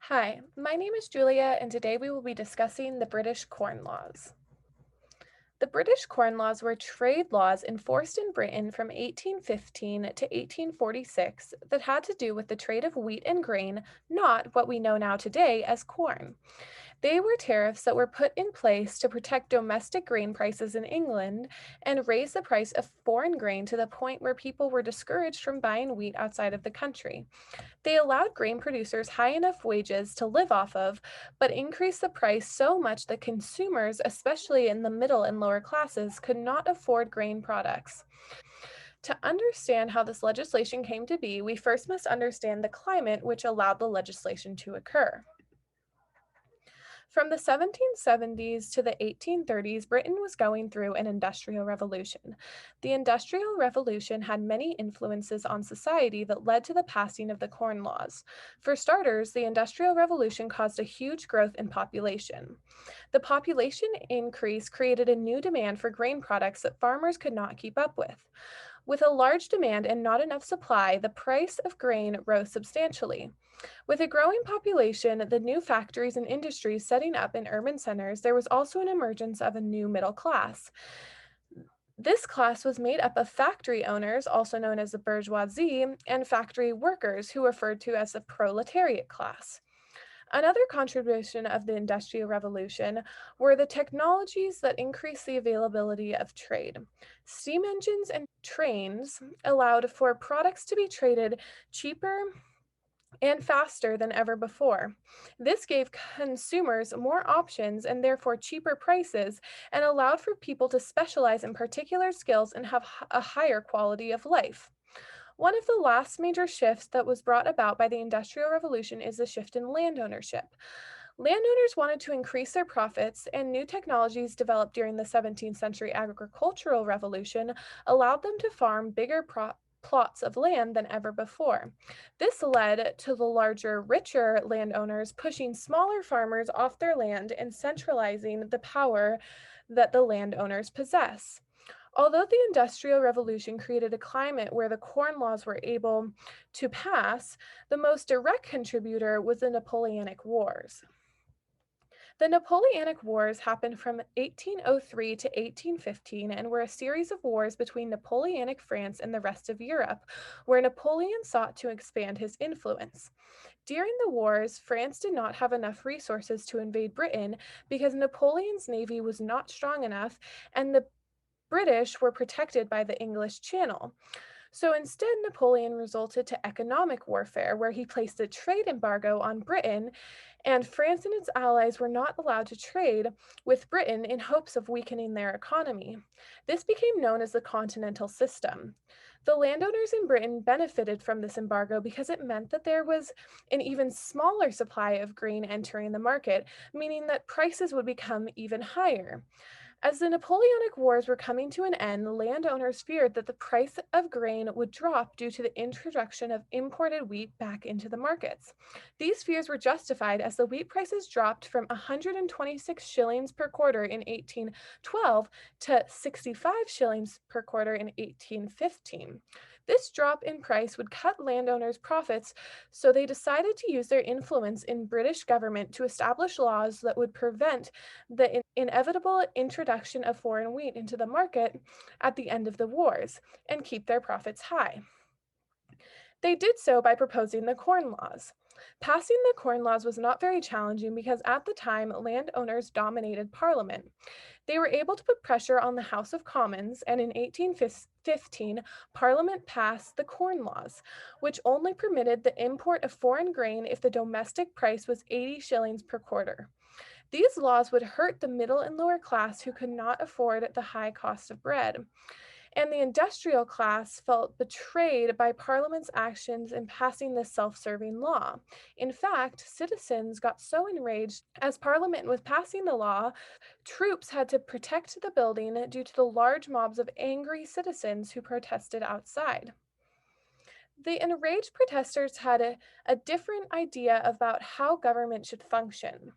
Hi, my name is Julia, and today we will be discussing the British Corn Laws. The British Corn Laws were trade laws enforced in Britain from 1815 to 1846 that had to do with the trade of wheat and grain, not what we know now today as corn. They were tariffs that were put in place to protect domestic grain prices in England and raise the price of foreign grain to the point where people were discouraged from buying wheat outside of the country. They allowed grain producers high enough wages to live off of, but increased the price so much that consumers, especially in the middle and lower classes, could not afford grain products. To understand how this legislation came to be, we first must understand the climate which allowed the legislation to occur. From the 1770s to the 1830s, Britain was going through an industrial revolution. The Industrial Revolution had many influences on society that led to the passing of the Corn Laws. For starters, the Industrial Revolution caused a huge growth in population. The population increase created a new demand for grain products that farmers could not keep up with. With a large demand and not enough supply, the price of grain rose substantially. With a growing population, the new factories and industries setting up in urban centers, there was also an emergence of a new middle class. This class was made up of factory owners, also known as the bourgeoisie, and factory workers, who were referred to as the proletariat class. Another contribution of the Industrial Revolution were the technologies that increased the availability of trade. Steam engines and trains allowed for products to be traded cheaper and faster than ever before. This gave consumers more options and therefore cheaper prices and allowed for people to specialize in particular skills and have a higher quality of life. One of the last major shifts that was brought about by the Industrial Revolution is the shift in land ownership. Landowners wanted to increase their profits, and new technologies developed during the 17th century agricultural revolution allowed them to farm bigger plots of land than ever before. This led to the larger, richer landowners pushing smaller farmers off their land and centralizing the power that the landowners possess. Although the Industrial Revolution created a climate where the Corn Laws were able to pass, the most direct contributor was the Napoleonic Wars. The Napoleonic Wars happened from 1803 to 1815 and were a series of wars between Napoleonic France and the rest of Europe, where Napoleon sought to expand his influence. During the wars, France did not have enough resources to invade Britain because Napoleon's navy was not strong enough and the British were protected by the English Channel. So instead, Napoleon resorted to economic warfare, where he placed a trade embargo on Britain, and France and its allies were not allowed to trade with Britain in hopes of weakening their economy. This became known as the Continental System. The landowners in Britain benefited from this embargo because it meant that there was an even smaller supply of grain entering the market, meaning that prices would become even higher. As the Napoleonic Wars were coming to an end, landowners feared that the price of grain would drop due to the introduction of imported wheat back into the markets. These fears were justified as the wheat prices dropped from 126 shillings per quarter in 1812 to 65 shillings per quarter in 1815. This drop in price would cut landowners' profits, so they decided to use their influence in British government to establish laws that would prevent the inevitable introduction of foreign wheat into the market at the end of the wars and keep their profits high. They did so by proposing the Corn Laws. Passing the Corn Laws was not very challenging because at the time landowners dominated Parliament. They were able to put pressure on the House of Commons, and in 1815, Parliament passed the Corn Laws, which only permitted the import of foreign grain if the domestic price was 80 shillings per quarter. These laws would hurt the middle and lower class who could not afford the high cost of bread. And the industrial class felt betrayed by Parliament's actions in passing this self serving law. In fact, citizens got so enraged as Parliament was passing the law, troops had to protect the building due to the large mobs of angry citizens who protested outside. The enraged protesters had a different idea about how government should function.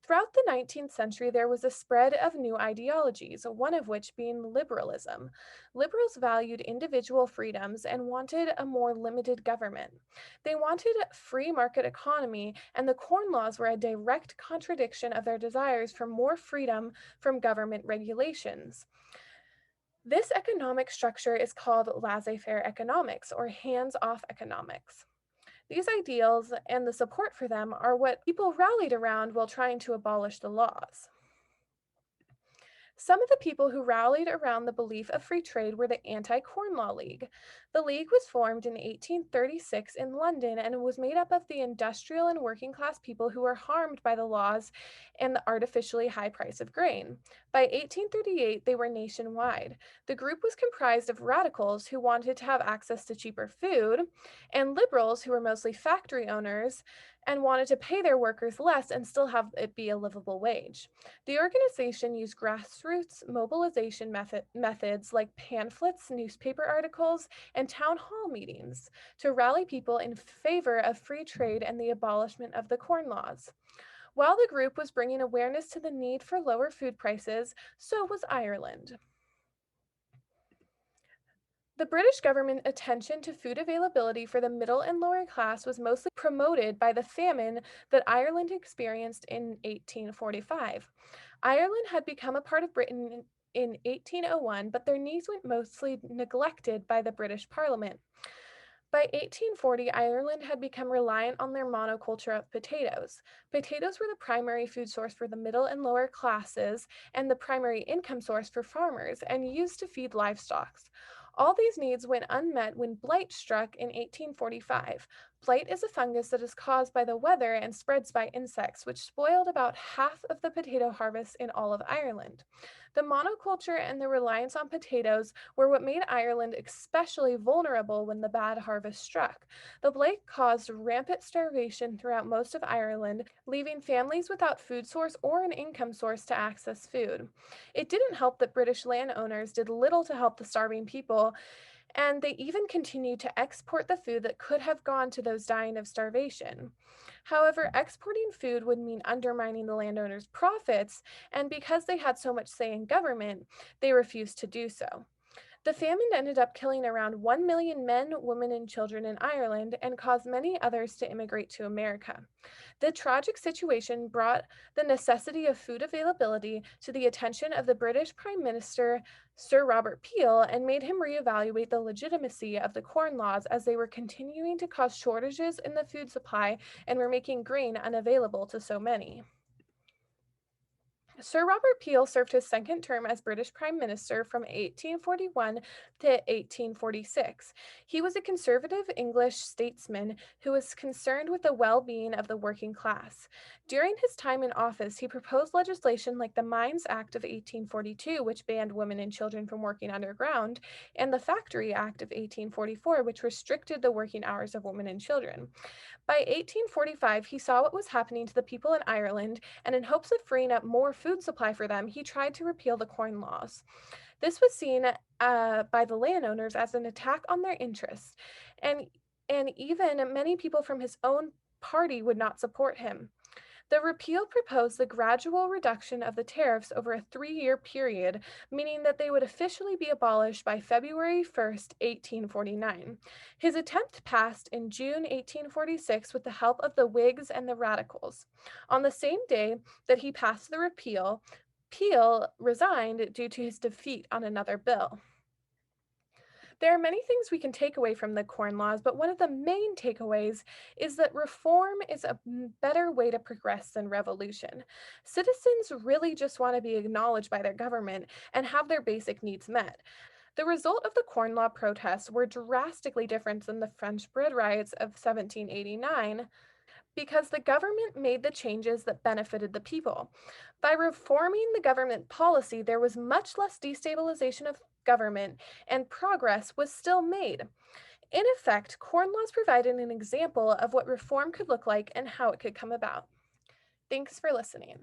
Throughout the 19th century, there was a spread of new ideologies, one of which being liberalism. Liberals valued individual freedoms and wanted a more limited government. They wanted a free market economy, and the Corn Laws were a direct contradiction of their desires for more freedom from government regulations. This economic structure is called laissez faire economics or hands off economics. These ideals and the support for them are what people rallied around while trying to abolish the laws. Some of the people who rallied around the belief of free trade were the Anti Corn Law League. The League was formed in 1836 in London and was made up of the industrial and working class people who were harmed by the laws and the artificially high price of grain. By 1838, they were nationwide. The group was comprised of radicals who wanted to have access to cheaper food, and liberals who were mostly factory owners and wanted to pay their workers less and still have it be a livable wage. The organization used grassroots mobilization methods like pamphlets, newspaper articles, and town hall meetings to rally people in favor of free trade and the abolishment of the Corn Laws. While the group was bringing awareness to the need for lower food prices, so was Ireland. The British government attention to food availability for the middle and lower class was mostly promoted by the famine that Ireland experienced in 1845. Ireland had become a part of Britain in 1801, but their needs went mostly neglected by the British Parliament. By 1840, Ireland had become reliant on their monoculture of potatoes. Potatoes were the primary food source for the middle and lower classes and the primary income source for farmers and used to feed livestock. All these needs went unmet when blight struck in 1845. Blight is a fungus that is caused by the weather and spreads by insects, which spoiled about half of the potato harvest in all of Ireland. The monoculture and the reliance on potatoes were what made Ireland especially vulnerable when the bad harvest struck. The blight caused rampant starvation throughout most of Ireland, leaving families without food source or an income source to access food. It didn't help that British landowners did little to help the starving people, and they even continued to export the food that could have gone to those dying of starvation. However, exporting food would mean undermining the landowners' profits, and because they had so much say in government, they refused to do so. The famine ended up killing around 1 million men, women, and children in Ireland and caused many others to immigrate to America. The tragic situation brought the necessity of food availability to the attention of the British Prime Minister, Sir Robert Peel, and made him reevaluate the legitimacy of the Corn Laws as they were continuing to cause shortages in the food supply and were making grain unavailable to so many. Sir Robert Peel served his second term as British Prime Minister from 1841 to 1846. He was a conservative English statesman who was concerned with the well being of the working class. During his time in office, he proposed legislation like the Mines Act of 1842, which banned women and children from working underground, and the Factory Act of 1844, which restricted the working hours of women and children. By 1845, he saw what was happening to the people in Ireland, and in hopes of freeing up more food supply for them, he tried to repeal the Corn Laws. This was seen by the landowners as an attack on their interests, and, and even many people from his own party would not support him. The repeal proposed the gradual reduction of the tariffs over a 3-year period, meaning that they would officially be abolished by February 1st, 1849. His attempt passed in June 1846 with the help of the Whigs and the Radicals. On the same day that he passed the repeal, Peel resigned due to his defeat on another bill. There are many things we can take away from the Corn Laws, but one of the main takeaways is that reform is a better way to progress than revolution. Citizens really just want to be acknowledged by their government and have their basic needs met. The result of the Corn Law protests were drastically different than the French bread riots of 1789 because the government made the changes that benefited the people. By reforming the government policy, there was much less destabilization of government, and progress was still made. In effect, Corn Laws provided an example of what reform could look like and how it could come about. Thanks for listening.